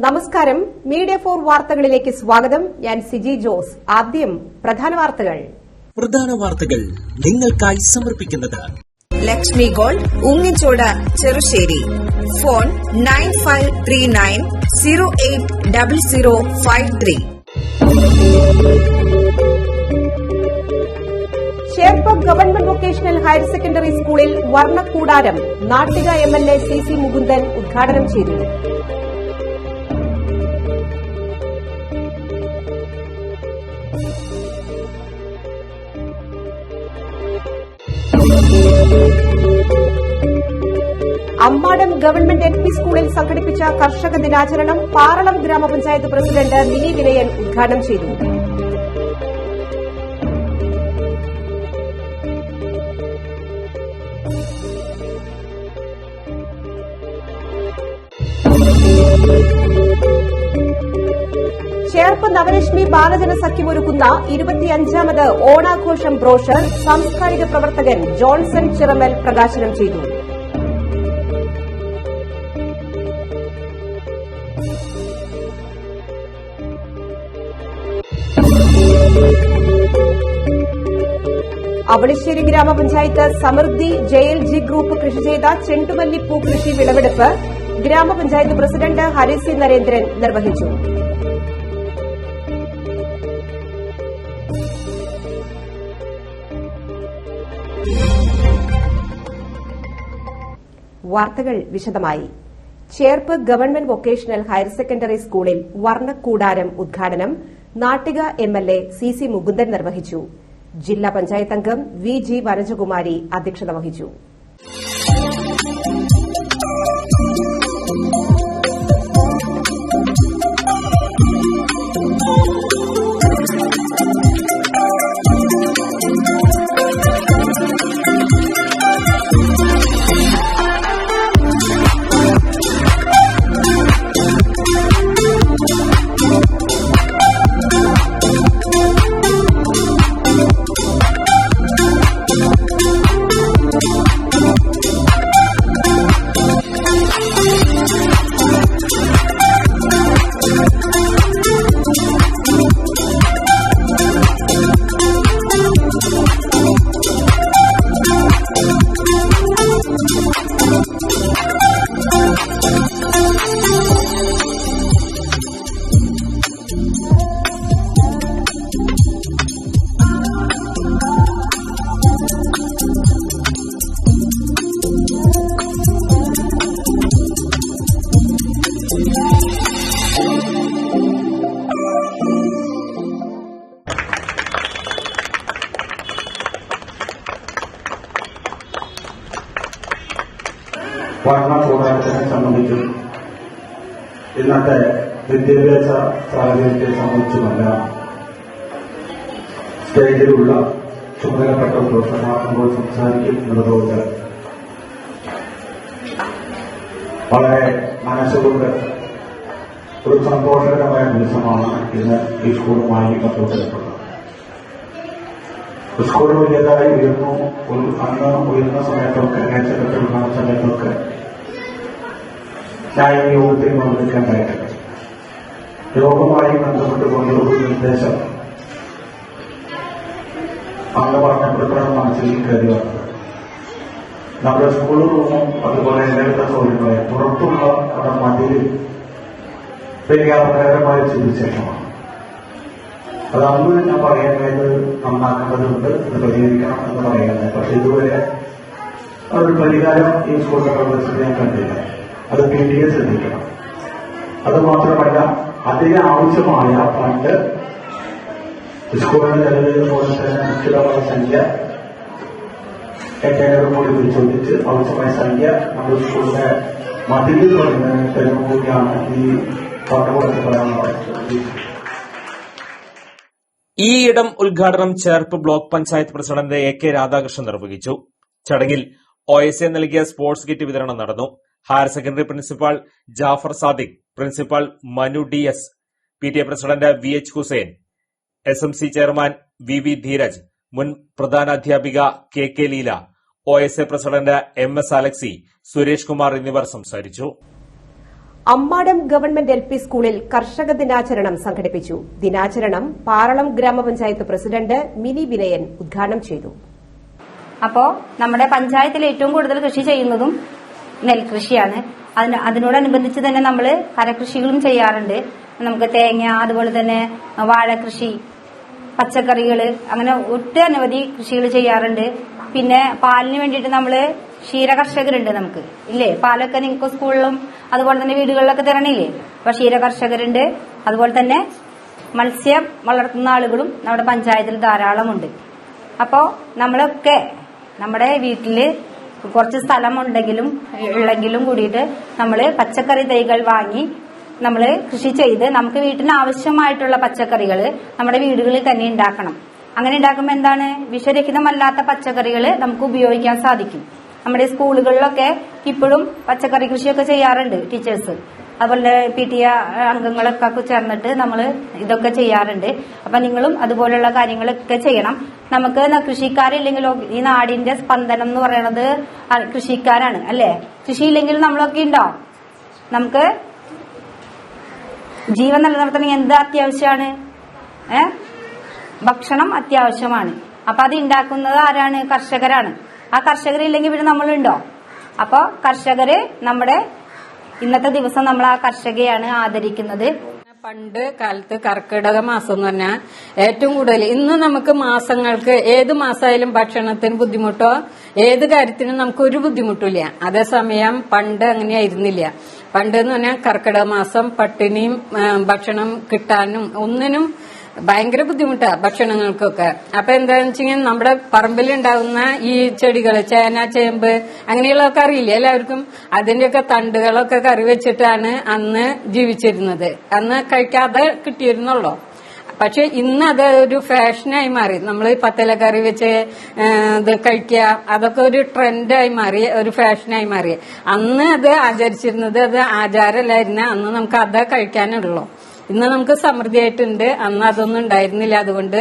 നമസ്കാരം. മീഡിയ 4 വാർത്തകളിലേക്ക് സ്വാഗതം. ഞാൻ സിജി ജോസ്. ആദ്യം പ്രധാന വാർത്തകൾ നിങ്ങൾക്കായി സമർപ്പിക്കുന്നത് ലക്ഷ്മി ഗോൾഡ്, ഉങ്ങിച്ചോട്, Cherussery. Phone 9539080053. Cherpu government vocational higher secondary സ്കൂളിൽ വർണ്ണക്കൂടാരം നാട്ടിക MLA CC മുകുന്ദൻ ഉദ്ഘാടനം ചെയ്തു. അമ്മാടം ഗവൺമെന്റ് LP സ്കൂളിൽ സംഘടിപ്പിച്ച കർഷക ദിനാചരണം പാറളം ഗ്രാമപഞ്ചായത്ത് പ്രസിഡന്റ് മിനി വിനയൻ ഉദ്ഘാടനം ചെയ്തു. ചേർപ്പ് നവരശ്മി ബാലജന സഖ്യമൊരുക്കുന്ന 25ാമത് ഓണാഘോഷം ബ്രോഷർ സാംസ്കാരിക പ്രവർത്തകൻ ജോൺസൺ ചിറമൽ പ്രകാശനം ചെയ്തു. അവളിശ്ശേരി ഗ്രാമപഞ്ചായത്ത് സമൃദ്ധി JLG ഗ്രൂപ്പ് കൃഷി ചെയ്ത ചെണ്ടുമല്ലിപ്പൂ കൃഷി വിളവെടുപ്പ് ഗ്രാമപഞ്ചായത്ത് പ്രസിഡന്റ് ഹരിസി നരേന്ദ്രൻ നിർവഹിച്ചു. വാർത്തകൾ വിശദമായി. Cherpu government vocational higher secondary സ്കൂളിൽ വർണ്ണക്കൂടാരം ഉദ്ഘാടനം നാട്ടിക MLA CC മുകുന്ദൻ നിർവഹിച്ചു. ജില്ലാ പഞ്ചായത്ത് അംഗം VG വനജകുമാരി അധ്യക്ഷത വഹിച്ചു. വർണ്ണക്കൂടാരത്തിനെ സംബന്ധിച്ചും ഇന്നത്തെ വിദ്യാഭ്യാസ സാഹചര്യത്തെ സംബന്ധിച്ചുമല്ല സ്റ്റേജിലുള്ള ചുമതലപ്പെട്ട ഉദ്യോഗസ്ഥന്മാരോട് സംസാരിക്കുന്നതോട് വളരെ മനസ്സുകൊണ്ട് ഒരു സന്തോഷകരമായ ദിവസമാണ് ഇന്ന് ഈ സ്കൂളുമായി ബന്ധപ്പെട്ടിട്ടുള്ളത്. സ്കൂൾ വലിയതായി അന്ന് ഉയർന്ന സമയത്തൊക്കെ നേച്ചറിലുള്ള സമയത്തൊക്കെ ഞാൻ ഈ യോഗത്തിൽ പങ്കെടുക്കേണ്ടതായിട്ടുണ്ട്. യോഗവുമായി ബന്ധപ്പെട്ടുകൊണ്ട് ഒരു നിർദ്ദേശം അന്ന് പറഞ്ഞപ്പെടുത്തണം മനസ്സിൽ കയറി വന്നത്. നമ്മുടെ സ്കൂൾ റൂമും അതുപോലെ എല്ലാവരുടെ സൗകര്യങ്ങളെ പുറത്തുള്ള നമ്മുടെ മതിലിൽ പെരിയാപകരമായ സ്ഥിതിശേഷമാണ്. അത് അന്ന് ഞാൻ പറയുന്നത് നന്നാക്കേണ്ടതുണ്ട്, ഇത് പരിഹരിക്കണം എന്ന് പറയുന്നത്. പക്ഷെ ഇതുവരെ ഒരു പരിഹാരം ഈ സ്കൂളിന്റെ പ്രദേശത്ത് ഞാൻ കണ്ടില്ല. അത് PTA ശ്രദ്ധിക്കണം. അതുമാത്രമല്ല അതിന് ആവശ്യമായ ഫണ്ട് സ്കൂളിന് ചെലവിലുള്ള നിശ്ചിതമായ സംഖ്യ ഏറ്റവും കൂടി പരിശോധിച്ച് ആവശ്യമായ സംഖ്യ നമ്മുടെ സ്കൂളിന്റെ മതിലിൽ വരുന്നതിന് കൂടിയാണ് ഈ ഫണ്ട് കൊടുക്കപ്പെടാനുള്ള. ഈ ഇടം ഉദ്ഘാടനം Cherpu block panchayat president AK Radhakrishnan നിർവഹിച്ചു. ചടങ്ങിൽ OSA നൽകിയ സ്പോർട്സ് കിറ്റ് വിതരണം നടന്നു. Higher secondary principal Jafar Sadiq, principal Manu DS, PTA president VH Hussain, SMC chairman VV Dheeraj, മുൻ പ്രധാനാധ്യാപിക KK Leela, OSA president MS Alexy, Suresh Kumar എന്നിവർ സംസാരിച്ചു. അമ്മാടം ഗവൺമെന്റ് LP സ്കൂളിൽ കർഷക ദിനാചരണം സംഘടിപ്പിച്ചു. ദിനാചരണം പാറളം ഗ്രാമപഞ്ചായത്ത് പ്രസിഡന്റ് മിനി വിനയൻ ഉദ്ഘാടനം ചെയ്തു. അപ്പോ നമ്മുടെ പഞ്ചായത്തിൽ ഏറ്റവും കൂടുതൽ കൃഷി ചെയ്യുന്നതും നെൽകൃഷിയാണ്. അതിനോടനുബന്ധിച്ച് തന്നെ നമ്മൾ കരകൃഷികളും ചെയ്യാറുണ്ട്. നമുക്ക് തേങ്ങ, അതുപോലെ തന്നെ വാഴകൃഷി, പച്ചക്കറികള്, അങ്ങനെ ഒട്ടനവധി കൃഷികൾ ചെയ്യാറുണ്ട്. പിന്നെ പാലിന് വേണ്ടിയിട്ട് നമ്മള് ക്ഷീരകർഷകരുണ്ട്. നമുക്ക് ഇല്ലേ, പാലൊക്കെ നിങ്ങൾക്ക് സ്കൂളിലും അതുപോലെ തന്നെ വീടുകളിലൊക്കെ തരണില്ലേ. അപ്പൊ ക്ഷീരകർഷകരുണ്ട്. അതുപോലെ തന്നെ മത്സ്യം വളർത്തുന്ന ആളുകളും നമ്മുടെ പഞ്ചായത്തിൽ ധാരാളമുണ്ട്. അപ്പോ നമ്മളൊക്കെ നമ്മുടെ വീട്ടില് കുറച്ച് സ്ഥലം ഉള്ളെങ്കിലും കൂടിയിട്ട് നമ്മള് പച്ചക്കറി തൈകൾ വാങ്ങി നമ്മള് കൃഷി ചെയ്ത് നമുക്ക് വീട്ടിന് ആവശ്യമായിട്ടുള്ള പച്ചക്കറികൾ നമ്മുടെ വീടുകളിൽ തന്നെ ഉണ്ടാക്കണം. അങ്ങനെ ഉണ്ടാക്കുമ്പോൾ എന്താണ്, വിഷരഹിതമല്ലാത്ത പച്ചക്കറികൾ നമുക്ക് ഉപയോഗിക്കാൻ സാധിക്കും. നമ്മുടെ സ്കൂളുകളിലൊക്കെ ഇപ്പോഴും പച്ചക്കറി കൃഷിയൊക്കെ ചെയ്യാറുണ്ട് ടീച്ചേഴ്സ്. അതുപോലെ PTA അംഗങ്ങളൊക്കെ ചേർന്നിട്ട് നമ്മൾ ഇതൊക്കെ ചെയ്യാറുണ്ട്. അപ്പൊ നിങ്ങളും അതുപോലുള്ള കാര്യങ്ങളൊക്കെ ചെയ്യണം. നമുക്ക് കൃഷിക്കാരില്ലെങ്കിലോ ഈ നാടിന്റെ സ്പന്ദനം എന്ന് പറയുന്നത് കൃഷിക്കാരാണ് അല്ലെ. കൃഷിയില്ലെങ്കിൽ നമ്മളൊക്കെ ഉണ്ടോ? നമുക്ക് ജീവൻ നിലനിർത്തണമെങ്കിൽ എന്ത് അത്യാവശ്യമാണ്? ഭക്ഷണം അത്യാവശ്യമാണ്. അപ്പൊ അത് ഉണ്ടാക്കുന്നത് ആരാണ്? കർഷകരാണ്. ആ കർഷകരില്ലെങ്കിൽ പിന്നെ നമ്മളുണ്ടോ? അപ്പൊ കർഷകര് നമ്മുടെ ഇന്നത്തെ ദിവസം നമ്മൾ ആ കർഷകയാണ് ആദരിക്കുന്നത്. പണ്ട് കാലത്ത് കർക്കിടക മാസം എന്ന് പറഞ്ഞാൽ ഏറ്റവും കൂടുതൽ, ഇന്ന് നമുക്ക് മാസങ്ങൾക്ക് ഏത് മാസമായാലും ഭക്ഷണത്തിന് ബുദ്ധിമുട്ടോ ഏത് കാര്യത്തിനും നമുക്ക് ഒരു ബുദ്ധിമുട്ടില്ല. അതേസമയം പണ്ട് അങ്ങനെയായിരുന്നില്ല. പണ്ട് എന്ന് പറഞ്ഞാൽ കർക്കിടക മാസം പട്ടിണിയും ഭക്ഷണം കിട്ടാനും ഒന്നിനും ഭയങ്കര ബുദ്ധിമുട്ടാ ഭക്ഷണങ്ങൾക്കൊക്കെ. അപ്പൊ എന്താന്ന് വെച്ചാൽ നമ്മുടെ പറമ്പിലുണ്ടാകുന്ന ഈ ചെടികള്, ചേന, ചേമ്പ് അങ്ങനെയുള്ളതൊക്കെ അറിയില്ലേ എല്ലാവർക്കും. അതിന്റെയൊക്കെ തണ്ടുകളൊക്കെ കറി വെച്ചിട്ടാണ് അന്ന് ജീവിച്ചിരുന്നത്. അന്ന് കഴിക്കാതെ കിട്ടിയിരുന്നുള്ളൂ. പക്ഷെ ഇന്ന് അത് ഒരു ഫാഷനായി മാറി. നമ്മൾ പത്തല കറി വെച്ച് ഇത് കഴിക്കുക, അതൊക്കെ ഒരു ട്രെൻഡായി മാറി, ഒരു ഫാഷനായി മാറി. അന്ന് അത് ആചരിച്ചിരുന്നത് അത് ആചാരമല്ലായിരുന്നു. അന്ന് നമുക്ക് അത് കഴിക്കാനുള്ളൂ. ഇന്ന് നമുക്ക് സമൃദ്ധിയായിട്ടുണ്ട്, അന്ന് അതൊന്നും ഉണ്ടായിരുന്നില്ല. അതുകൊണ്ട്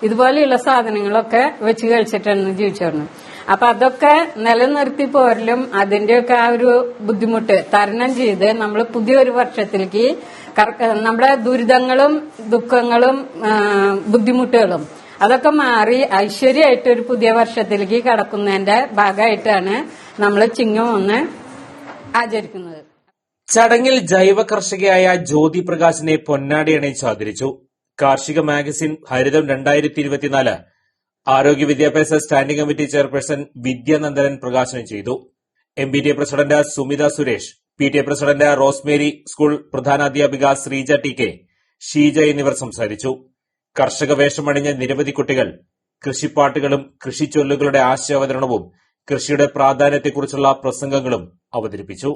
ഇതുപോലെയുള്ള സാധനങ്ങളൊക്കെ വെച്ച് കഴിച്ചിട്ടാണ് ജീവിച്ചിരുന്നത്. അപ്പൊ അതൊക്കെ നിലനിർത്തി പോരലും അതിന്റെയൊക്കെ ആ ഒരു ബുദ്ധിമുട്ട് തരണം ചെയ്ത് നമ്മൾ പുതിയൊരു വർഷത്തിലേക്ക് നമ്മുടെ ദുരിതങ്ങളും ദുഃഖങ്ങളും ബുദ്ധിമുട്ടുകളും അതൊക്കെ മാറി ഐശ്വര്യമായിട്ട് ഒരു പുതിയ വർഷത്തിലേക്ക് കടക്കുന്നതിന്റെ ഭാഗമായിട്ടാണ് നമ്മൾ ചിങ്ങം 1 ആചരിക്കുന്നത്. ചടങ്ങിൽ ജൈവ കർഷകയായ ജ്യോതി പ്രകാശിനെ പൊന്നാടി അണിയിച്ച് ആദരിച്ചു. കാർഷിക മാഗസിൻ ഹരിതം 2024 ആരോഗ്യ വിദ്യാഭ്യാസ സ്റ്റാൻഡിംഗ് കമ്മിറ്റി ചെയർപേഴ്സൺ വിദ്യാനന്ദനൻ പ്രകാശനം ചെയ്തു. MPTA president Sumitha Suresh, PTA president Rosemary, school പ്രധാനാധ്യാപിക ശ്രീജ TK, ഷീജ എന്നിവർ സംസാരിച്ചു. കർഷക വേഷമണിഞ്ഞ നിരവധി കുട്ടികൾ കൃഷിപ്പാട്ടുകളും കൃഷിച്ചൊല്ലുകളുടെ ആശയാവതരണവും കൃഷിയുടെ പ്രാധാന്യത്തെക്കുറിച്ചുള്ള പ്രസംഗങ്ങളും അവതരിപ്പിച്ചു.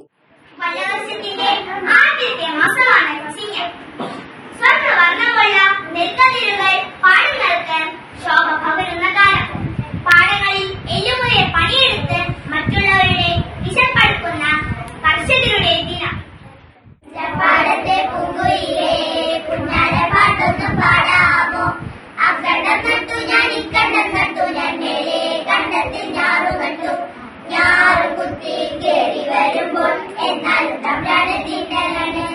പാടങ്ങളിൽ എല്ലുമുറിയെ പണിയെടുത്ത് മറ്റുള്ളവരുടെ വിശപ്പടുക്കുന്ന കർഷകരുടെ ദിനം. പാടത്തെ പൂങ്കുയിലേ പുന്നാര പാട്ടൊന്ന് പാടാമോ? അക്കണ്ടം നട്ടു ഞാൻ ഇക്കണ്ടം നട്ടു ഞാൻ മേലെ കണ്ടത്തിൽ ഞാറു നട്ടു. ഞാറു കുത്തി കേറി വരുമ്പോൾ എന്നാലും തമ്പ്രാടത്തിലാണ്.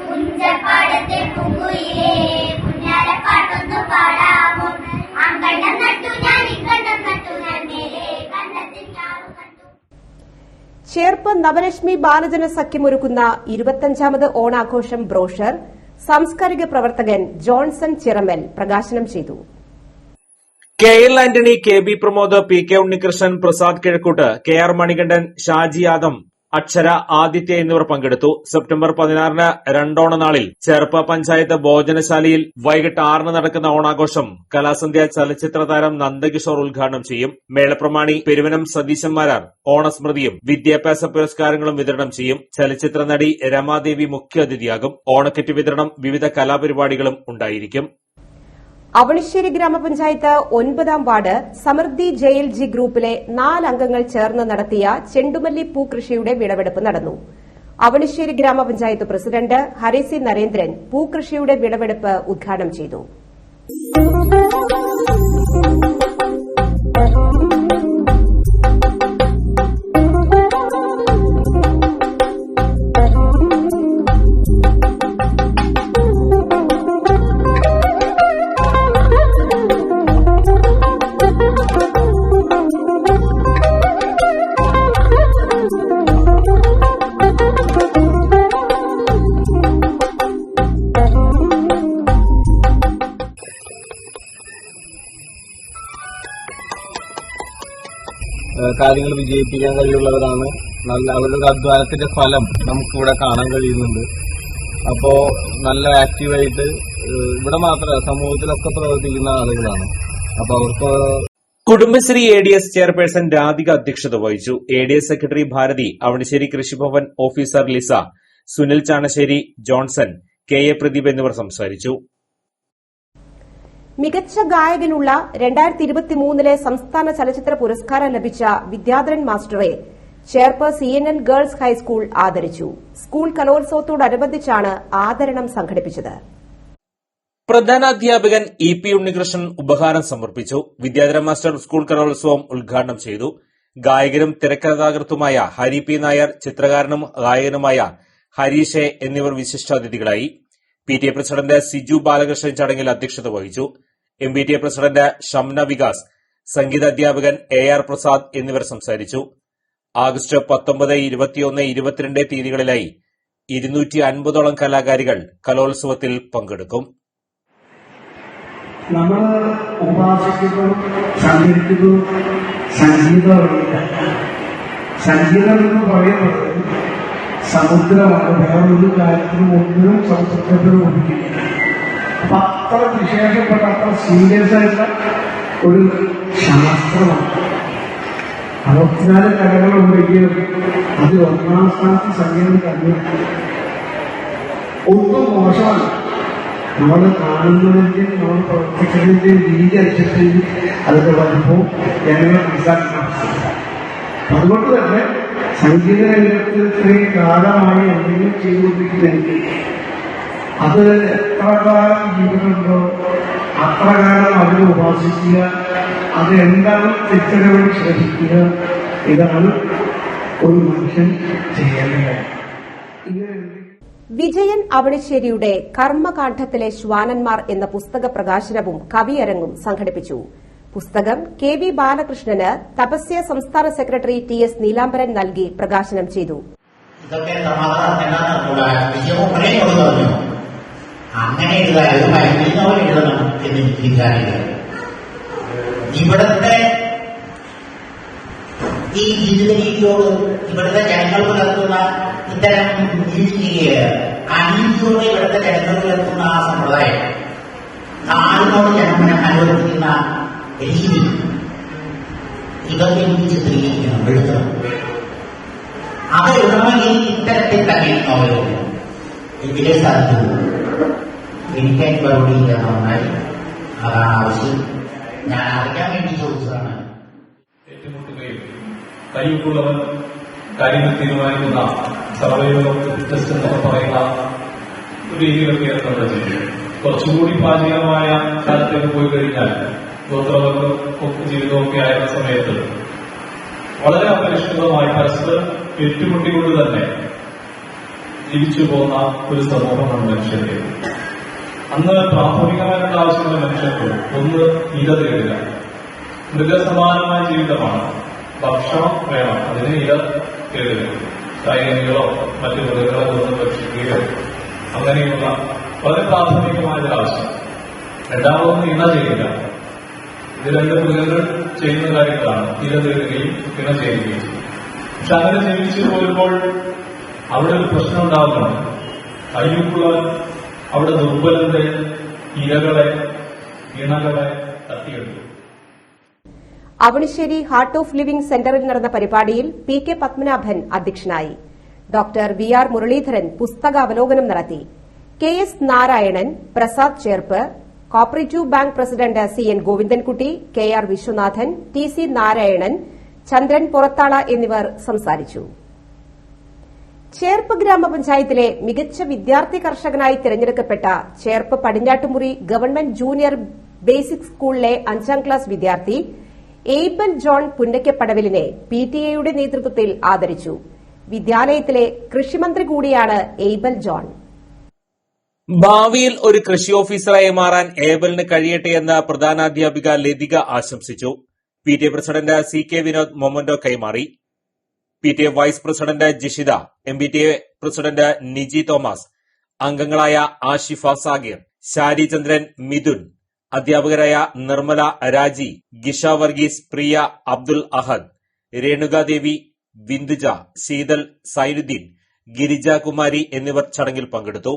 കുഞ്ചപ്പാടത്തെ പൂങ്കുയിലേ പുന്നാര പാട്ടൊന്ന് പാടാമോ? അക്കണ്ടം നട്ടു ഞാൻ ഇക്കണ്ടം നട്ടു ഞാൻ മേലെ കണ്ടത്തിൽ ഞാറു നട്ടു. ചേർപ്പ് നവലക്ഷ്മി ബാലജന സഖ്യമൊരുക്കുന്ന 25ാമത് ഓണാഘോഷം ബ്രോഷർ സാംസ്കാരിക പ്രവർത്തകൻ ജോൺസൺ ചിറമൽ പ്രകാശനം ചെയ്തു. KL Antony, KB Pramod, PK Unnikrishnan, Prasad Kizhakkoot, KR Manikandan, Shaji Adam, അക്ഷര, ആദിത്യ എന്നിവർ പങ്കെടുത്തു. സെപ്റ്റംബർ 16 രണ്ടോണ നാളിൽ ചേർപ്പ് പഞ്ചായത്ത് ഭോജനശാലയിൽ വൈകിട്ട് 6 നടക്കുന്ന ഓണാഘോഷം കലാസന്ധ്യ ചലച്ചിത്ര താരം നന്ദകിഷോർ ഉദ്ഘാടനം ചെയ്യും. മേളപ്രമാണി പെരുവനം സതീശൻ മാരാർ ഓണസ്മൃതിയും വിദ്യാഭ്യാസ പുരസ്കാരങ്ങളും വിതരണം ചെയ്യും. ചലച്ചിത്ര നടി രമാദേവി മുഖ്യാതിഥിയാകും. ഓണക്കിറ്റ് വിതരണം, വിവിധ കലാപരിപാടികളും ഉണ്ടായിരിക്കും. അവണിശ്ശേരി ഗ്രാമപഞ്ചായത്ത് 9ാം വാർഡ് സമൃദ്ധി JLG ഗ്രൂപ്പിലെ 4 അംഗങ്ങൾ ചേർന്ന് നടത്തിയ ചെണ്ടുമല്ലി പൂക്കൃഷിയുടെ വിളവെടുപ്പ് നടന്നു. അവണിശ്ശേരി ഗ്രാമപഞ്ചായത്ത് പ്രസിഡന്റ് ഹരിസി നരേന്ദ്രൻ പൂക്കൃഷിയുടെ വിളവെടുപ്പ് ഉദ്ഘാടനം ചെയ്തു. കാര്യങ്ങൾ വിജയിപ്പിക്കാൻ കഴിയുള്ളവരാണ്. നല്ല അവരുടെ അധ്വാനത്തിന്റെ ഫലം നമുക്കിവിടെ കാണാൻ കഴിയുന്നുണ്ട്. അപ്പോ നല്ല ആക്റ്റീവായിട്ട് ഇവിടെ മാത്രമല്ല സമൂഹത്തിലൊക്കെ പ്രവർത്തിക്കുന്ന ആളുകളാണ്. അപ്പൊ അവർക്ക് കുടുംബശ്രീ ADS ചെയർപേഴ്സൺ രാധിക അധ്യക്ഷത വഹിച്ചു. ADS secretary Bharathi, Avanissery Krishibhavan officer Lisa, Sunil Chanassery, Johnson, KA Pradeep എന്നിവർ സംസാരിച്ചു. മികച്ച ഗായകനുള്ള 2023 സംസ്ഥാന ചലച്ചിത്ര പുരസ്കാരം ലഭിച്ച വിദ്യാധരൻ മാസ്റ്ററെ ചേർപ്പ് CNN ഗേൾസ് ഹൈസ്കൂൾ ആദരിച്ചു. സ്കൂൾ കലോത്സവത്തോടനുബന്ധിച്ചാണ് ആദരണം സംഘടിപ്പിച്ചത്. പ്രധാനാധ്യാപകൻ EP ഉണ്ണികൃഷ്ണൻ ഉപഹാരം സമർപ്പിച്ചു. വിദ്യാധരൻ മാസ്റ്റർ സ്കൂൾ കലോത്സവം ഉദ്ഘാടനം ചെയ്തു. ഗായകനും തിരക്കഥാകൃത്തുമായ ഹരി P നായർ, ചിത്രകാരനും ഗായകനുമായ ഹരീഷ് A എന്നിവർ വിശിഷ്ടാതിഥികളായി. PTA പ്രസിഡന്റ് സിജു ബാലകൃഷ്ണൻ ചടങ്ങിൽ അധ്യക്ഷത വഹിച്ചു. MBTA പ്രസിഡന്റ് ഷംന വികാസ്, സംഗീതാധ്യാപകൻ AR പ്രസാദ് എന്നിവർ സംസാരിച്ചു. ആഗസ്റ്റ് 19, 21, 22 തീയതികളിലായി 250ഓളം കലാകാരികൾ കലോത്സവത്തിൽ പങ്കെടുക്കും. നമ്മൾ ഉപാസിക്കുന്നതും സഞ്ചരിക്കുന്നതും സംഗീതമാണ്. സംഗീതം എന്ന് പറയുന്നത് സമുദ്രമാണ്. വേറൊരു കാര്യത്തിനും ഒന്നിനും സമുദ്രത്തിനും ഒന്നിക്കില്ല. അപ്പൊ അത്ര വിശേഷപ്പെട്ട അത്ര സീരിയസ് ആയിട്ടുള്ള ഒരു ശാസ്ത്രമാണ്. 64 കലകളുണ്ടെങ്കിലും അതിൽ 1ാം സ്ഥാനത്ത് സംഗീതം കഴിഞ്ഞു. ഒന്നും മോശമല്ല. നമ്മൾ കാണുന്നതിന്റെയും നമ്മൾ പ്രവർത്തിക്കുന്നതിന്റെയും രീതി അനുസരിച്ച് അതിന്റെ വലുപ്പവും ജനങ്ങൾ മനസ്സിലാക്കണം. അതുകൊണ്ട് തന്നെ സംഗീത രംഗത്തിൽ ഇത്രയും കാലമായി എന്തെങ്കിലും ചെയ്തുകൊണ്ടിരിക്കുന്നെങ്കിൽ അത് എത്ര കാലം ജീവിതമുണ്ടോ അത്ര കാലം അതിനെ ഉപാസിക്കുക, അത് എന്താണ് തിരിച്ചറിയാൻ ശ്രമിക്കുക. ഇതാണ് ഒരു മനുഷ്യൻ ചെയ്യേണ്ടത്. വിജയൻ അവണിശ്ശേരിയുടെ കർമ്മകാണ്ഡത്തിലെ ശ്വാനന്മാർ എന്ന പുസ്തക പ്രകാശനവും കവിയരങ്ങും സംഘടിപ്പിച്ചു. പുസ്തകം KV ബാലകൃഷ്ണന് തപസ്യ സംസ്ഥാന സെക്രട്ടറി TS നീലാംബരൻ നൽകി പ്രകാശനം ചെയ്തു. ഇവിടുത്തെ ഈ ജീവിത രീതിയോട് ഇവിടുത്തെ ജനങ്ങൾ പുലർത്തുന്ന ഇത്തരം അനീതിയോട് ഇവിടുത്തെ ജനങ്ങൾ പുലർത്തുന്ന ആ സമ്പ്രദായം, നാടിനോട് ജനങ്ങളെ അനുവദിക്കുന്ന രീതി, ഇതൊക്കെ എനിക്ക് ചിത്രീകരിക്കണം, എഴുതണം. അത് എഴുതണമെങ്കിൽ ഇത്തരത്തിൽ തന്നെ നോവലുണ്ട്. എങ്കിലേ സാധിക്കുള്ളൂ. എനിക്കായി മറുപടിയില്ല. നന്നായി, അതാണ് ആവശ്യം. ഞാൻ അറിയാൻ വേണ്ടി ചോദിച്ചതാണ്. ഏറ്റുമുട്ടുകയും കയ്യൊപ്പുള്ളവൻ കാര്യങ്ങൾ തീരുമാനിക്കുന്ന സർവൈവൽ ടെസ്റ്റ് എന്നൊക്കെ പറയുന്ന ഒരു രീതികളൊക്കെയാണ് നമ്മുടെ ജീവിതം. കുറച്ചുകൂടി പാചകമായ കാലത്തേക്ക് പോയി കഴിഞ്ഞാൽ ഗോത്രവർഗം ജീവിതമൊക്കെ ആയിരുന്ന സമയത്ത് വളരെ അപരിഷ്കൃതമായി പരസ്പരം ഏറ്റുമുട്ടിക്കൊണ്ട് തന്നെ ജീവിച്ചു പോകുന്ന ഒരു സമൂഹമാണ് മനുഷ്യന്റെ. അന്ന് പ്രാഥമികമായിട്ടുള്ള ആവശ്യമുള്ള മനുഷ്യർക്ക് ഒന്ന് ഇര തേടുക. മൃഗസമാനമായ ജീവിതമാണ്. ഭക്ഷണം വേണം, അതിന് ഇര തേടുക. സൈനികളോ മറ്റു മൃഗങ്ങളെ ഒന്നും ഭക്ഷിക്കുകയോ അങ്ങനെയുള്ള വളരെ പ്രാഥമികമായ ആവശ്യം. രണ്ടാമതൊന്ന് ഇണ ചെയ്യുക. ഇത് 2 മൃഗങ്ങൾ ചെയ്യുന്ന കാര്യങ്ങളാണ്. ഇര തേടുകയും ഇണ ചെയ്യുകയും. പക്ഷെ അങ്ങനെ ജീവിച്ചു പോരുമ്പോൾ അവിടെ ഒരു പ്രശ്നം ഉണ്ടാകുന്നു. കയ്യൊപ്പുള്ളവൻ അവിടെ ദുർബലന്റെ ഇരകളെ ഇണകളെ തട്ടിയെടുത്തു. അവണിശ്ശേരി ഹാർട്ട് ഓഫ് ലിവിംഗ് സെന്ററിൽ നടന്ന പരിപാടിയിൽ PK പത്മനാഭൻ അധ്യക്ഷനായി. ഡോക്ടർ VR മുരളീധരൻ പുസ്തകാവലോകനം നടത്തി. KS Narayanan, Prasad Cherpu, cooperative bank president CN Govindankutty, KR Viswanathan, TC Narayanan, Chandran പുറത്താള എന്നിവർ സംസാരിച്ചു. ചേർപ്പ് ഗ്രാമപഞ്ചായത്തിലെ മികച്ച വിദ്യാർത്ഥി കർഷകനായി തിരഞ്ഞെടുക്കപ്പെട്ട Cherpu Padinjattumuri government junior basic സ്കൂളിലെ 5ാം ക്ലാസ് വിദ്യാർത്ഥി എയ്ബൽ ജോൺ പുന്നയ്ക്കപ്പടവിലിനെ PTA നേതൃത്വത്തിൽ ആദരിച്ചു. വിദ്യാലയത്തിലെ കൃഷിമന്ത്രി കൂടിയാണ് എയ്ബൽ ജോൺ. ഭാവിയിൽ ഒരു കൃഷി ഓഫീസറായി മാറാൻ ഏബലിന് കഴിയട്ടെയെന്ന് പ്രധാനാധ്യാപിക ലതിക ആശംസിച്ചു. PTA president CK Vinod memento കൈമാറി. PTA vice president Jishitha, MBTA president Niji Thomas, അംഗങ്ങളായ ആഷിഫ സാഗിർ, ഷാരി ചന്ദ്രൻ, മിഥുൻ, അധ്യാപകരായ നിർമ്മല, രാജി, ഗിഷ വർഗീസ്, പ്രിയ, അബ്ദുൽ അഹദ്, രേണുകാദേവി, ബിന്ദുജ, ശീതൽ, സൈനുദ്ദീൻ, ഗിരിജ കുമാരി എന്നിവർ ചടങ്ങിൽ പങ്കെടുത്തു.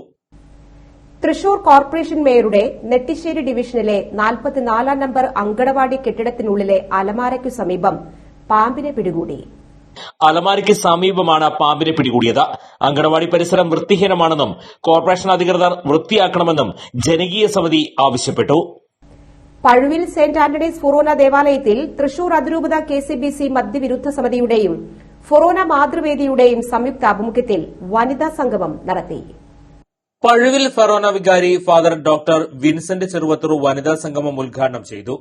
തൃശൂർ കോർപ്പറേഷൻ മേയറുടെ നെട്ടിശ്ശേരി ഡിവിഷനിലെ 44 നമ്പർ അങ്കണവാടി കെട്ടിടത്തിനുള്ളിലെ അലമാരയ്ക്കു സമീപം പാമ്പിനെ പിടികൂടി. അലമാരയ്ക്ക് സമീപമാണ് പാമ്പിനെ പിടികൂടിയത്. അങ്കണവാടി പരിസരം വൃത്തിഹീനമാണെന്നും കോർപ്പറേഷൻ അധികൃതർ വൃത്തിയാക്കണമെന്നും ജനകീയ സമിതി ആവശ്യപ്പെട്ടു. പഴുവിൽ സെന്റ് ആന്റണീസ് ഫൊറോന ദേവാലയത്തിൽ തൃശൂർ അതിരൂപത KCBC മദ്യവിരുദ്ധ സമിതിയുടെയും ഫൊറോന മാതൃവേദിയുടെയും സംയുക്ത ആഭിമുഖ്യത്തിൽ വനിതാ സംഗമം നടത്തി. പഴുവിൽ ഫൊറോന വികാരി ഫാദർ ഡോക്ടർ വിൻസെന്റ് ചെറുവത്തൂർ വനിതാ സംഗമം ഉദ്ഘാടനം ചെയ്തു.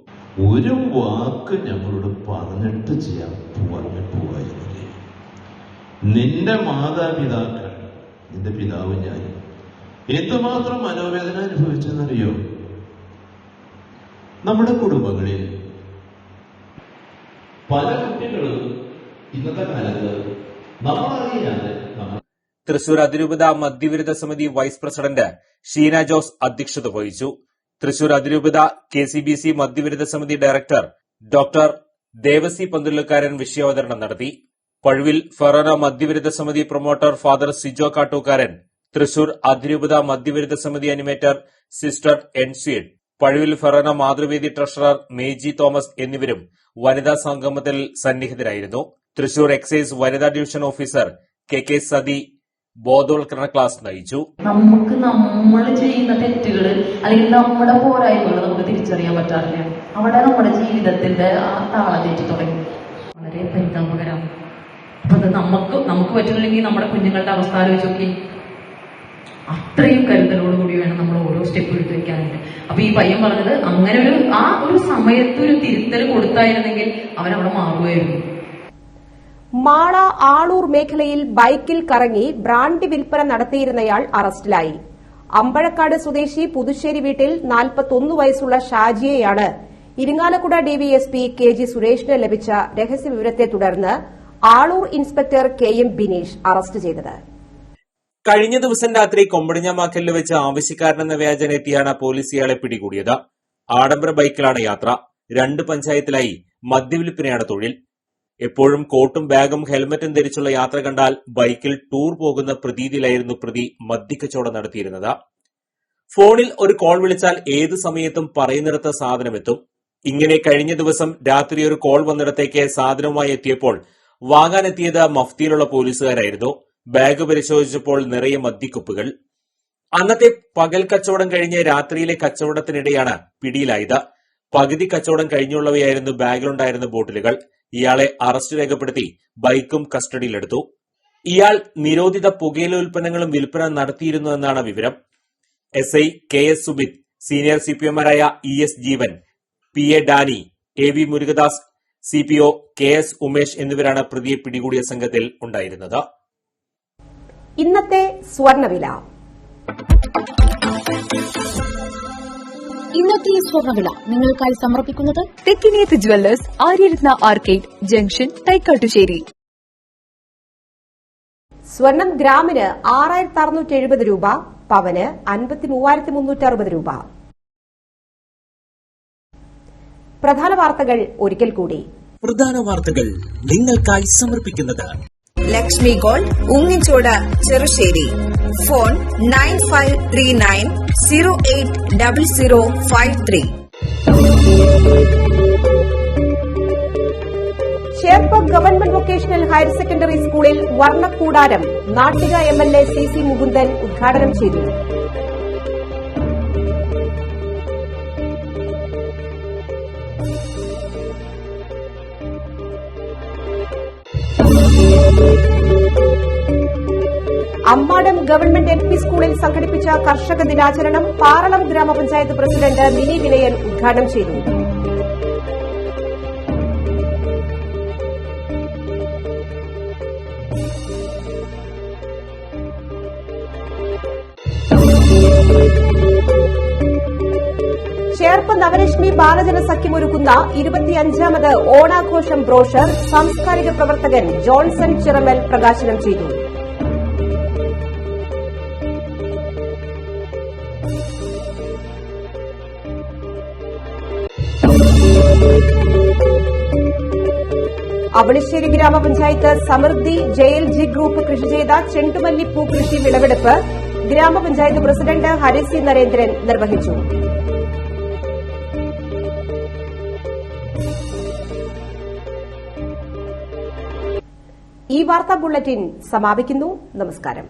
ഒരു വാക്ക് ഞങ്ങളോട് പറഞ്ഞിട്ട് ചെയ്യാൻ പറഞ്ഞു പോവായിരുന്നില്ലേ? നിന്റെ മാതാപിതാക്കൾ, നിന്റെ പിതാവ് ഞാൻ എന്തുമാത്രം മനോവേദന അനുഭവിച്ചെന്നറിയോ? നമ്മുടെ കുടുംബങ്ങളിൽ പല കുട്ടികളും ഇന്നത്തെ കാലത്ത് നമ്മളറിയാതെ തൃശൂർ അതിരൂപത മദ്യവിരുദ്ധ സമിതി വൈസ് പ്രസിഡന്റ് ഷീന ജോസ് അധ്യക്ഷത വഹിച്ചു. തൃശൂർ അതിരൂപത KCBC മദ്യവിരുദ്ധ സമിതി ഡയറക്ടർ ഡോക്ടർ ദേവസി പന്തുലക്കാരൻ വിഷയാവതരണം നടത്തി. പഴുവിൽ ഫൊറോന മദ്യവിരുദ്ധ സമിതി പ്രൊമോട്ടർ ഫാദർ സിജോ കാട്ടൂക്കാരൻ, തൃശൂർ അതിരൂപത മദ്യവിരുദ്ധ സമിതി അനിമേറ്റർ സിസ്റ്റർ എൻസ്വീഡ്, പഴുവിൽ ഫൊറോന മാതൃവേദി ട്രഷറർ മേജി തോമസ് എന്നിവരും വനിതാ സംഗമത്തിൽ സന്നിഹിതരായിരുന്നു. തൃശൂർ എക്സൈസ് വനിതാ ഡിവിഷൻ ഓഫീസർ KK സതി ബോധവൽക്കരണ ക്ലാസ് നയിച്ചു. നമുക്ക് നമ്മൾ ചെയ്യുന്ന തെറ്റുകൾ അല്ലെങ്കിൽ നമ്മുടെ പോരായ്മകൾ നമുക്ക് തിരിച്ചറിയാൻ പറ്റാറില്ല. അവിടെ നമ്മുടെ ജീവിതത്തിന്റെ ആ താളം തെറ്റി തുടങ്ങി. വളരെ പരിതാപകരം. അപ്പൊ അത് നമുക്ക് പറ്റുന്നില്ലെങ്കിൽ നമ്മുടെ കുഞ്ഞുങ്ങളുടെ അവസ്ഥ ആലോചിച്ച് നോക്കി. അത്രയും കരുതലോടുകൂടി വേണം നമ്മൾ ഓരോ സ്റ്റെപ്പ് എടുത്ത് വെക്കാനായിട്ട്. അപ്പൊ ഈ പയ്യൻ പറഞ്ഞത് അങ്ങനെ ഒരു സമയത്ത് ഒരു തിരുത്തൽ കൊടുത്തായിരുന്നെങ്കിൽ അവനവിടെ മാറുകയായിരുന്നു. മാള ആളൂർ മേഖലയിൽ ബൈക്കിൽ കറങ്ങി ബ്രാൻഡി വിൽപ്പന നടത്തിയിരുന്നയാൾ അറസ്റ്റിലായി. അമ്പഴക്കാട് സ്വദേശി പുതുശ്ശേരി വീട്ടിൽ 41 വയസ്സുള്ള ഷാജിയെയാണ് ഇരിങ്ങാലക്കുട DVSP KG സുരേഷിന് ലഭിച്ച രഹസ്യവിവരത്തെ തുടർന്ന് Aloor inspector KM Bineesh arrest ചെയ്തത്. കഴിഞ്ഞ ദിവസം രാത്രി കൊമ്പടിഞ്ഞാമാക്കലിൽ വെച്ച് ആവശ്യക്കാരനെന്ന വ്യാജനെത്തിയാണ് പോലീസ് ഇയാളെ പിടികൂടിയത്. ആഡംബര ബൈക്കിലാണ് യാത്ര. 2 പഞ്ചായത്തിലായി മദ്യവിൽപ്പനയാണ് തൊഴിൽ. എപ്പോഴും കോട്ടും ബാഗും ഹെൽമറ്റും ധരിച്ചുള്ള യാത്ര കണ്ടാൽ ബൈക്കിൽ ടൂർ പോകുന്ന പ്രതീതിയിലായിരുന്നു പ്രതി മദ്യക്കച്ചവടം നടത്തിയിരുന്നത്. ഫോണിൽ ഒരു കോൾ വിളിച്ചാൽ ഏത് സമയത്തും പറയുന്നിടത്ത് സാധനമെത്തും. ഇങ്ങനെ കഴിഞ്ഞ ദിവസം രാത്രി ഒരു കോൾ വന്നിടത്തേക്ക് സാധനവുമായി എത്തിയപ്പോൾ വാങ്ങാനെത്തിയത് മഫ്തിയിലുള്ള പോലീസുകാരായിരുന്നു. ബാഗ് പരിശോധിച്ചപ്പോൾ നിറയെ മദ്യക്കുപ്പികൾ. അന്നത്തെ പകൽ കച്ചവടം കഴിഞ്ഞ് രാത്രിയിലെ കച്ചവടത്തിനിടെയാണ് പിടിയിലായത്. പകുതി കച്ചവടം കഴിഞ്ഞുള്ളവയായിരുന്നു ബാഗിലുണ്ടായിരുന്ന ബോട്ടിലുകൾ. ഇയാളെ അറസ്റ്റ് രേഖപ്പെടുത്തി ബൈക്കും കസ്റ്റഡിയിലെടുത്തു. ഇയാൾ നിരോധിത പുകയില ഉൽപ്പന്നങ്ങളും വിൽപ്പന നടത്തിയിരുന്നുവെന്നാണ് വിവരം. SI KS സുബിത്, സീനിയർ CPOമാരായ ES Jeevan, PA Danny, AV Murukadas, CPO KS Umesh എന്നിവരാണ് പ്രതിയെ പിടികൂടിയ സംഘത്തിൽ ഉണ്ടായിരുന്നത്. ഇന്നത്തെ സ്വർണ്ണവില. ഇന്നത്തെ സ്വർണ്ണവില നിങ്ങൾക്കായി സമർപ്പിക്കുന്നത് Thekkiniyath jewellers, Aryaratna arcade junction, Thaikkattussery. സ്വർണം ഗ്രാമിന് 6670 രൂപ, പവന് 53,360 രൂപ. പ്രധാന വാർത്തകൾ ഒരിക്കൽ കൂടി. പ്രധാന വാർത്തകൾ നിങ്ങൾക്കായി സമർപ്പിക്കുന്നത് ലക്ഷ്മി ഗോൾഡ്, ഉങ്ങിച്ചോട്, Cherussery. Phone 9539080053. Cherpu government vocational higher secondary സ്കൂളിൽ വർണ്ണക്കൂടാരം നാട്ടിക MLA CC മുകുന്ദൻ ഉദ്ഘാടനം ചെയ്തു. പാറളം ഗവൺമെന്റ് LP സ്കൂളിൽ സംഘടിപ്പിച്ച കർഷക ദിനാചരണം പാറളം ഗ്രാമപഞ്ചായത്ത് പ്രസിഡന്റ് മിനി വിനയൻ ഉദ്ഘാടനം ചെയ്തു. ചേർപ്പ് നവലക്ഷ്മി ബാലജന സഖ്യമൊരുക്കുന്ന 25ാമത് ഓണാഘോഷം ബ്രോഷർ സാംസ്കാരിക പ്രവർത്തകൻ ജോൺസൺ ചിറമൽ പ്രകാശനം ചെയ്തു. അവണിശ്ശേരി ഗ്രാമപഞ്ചായത്ത് സമൃദ്ധി JLG ഗ്രൂപ്പ് കൃഷി ചെയ്ത ചെണ്ടുമല്ലിപ്പൂ കൃഷി വിളവെടുപ്പ് ഗ്രാമപഞ്ചായത്ത് പ്രസിഡന്റ് ഹരിസി നരേന്ദ്രൻ നിർവഹിച്ചു. ഈ വാർത്താ ബുള്ളറ്റിൻ സമാപിക്കുന്നു. നമസ്കാരം.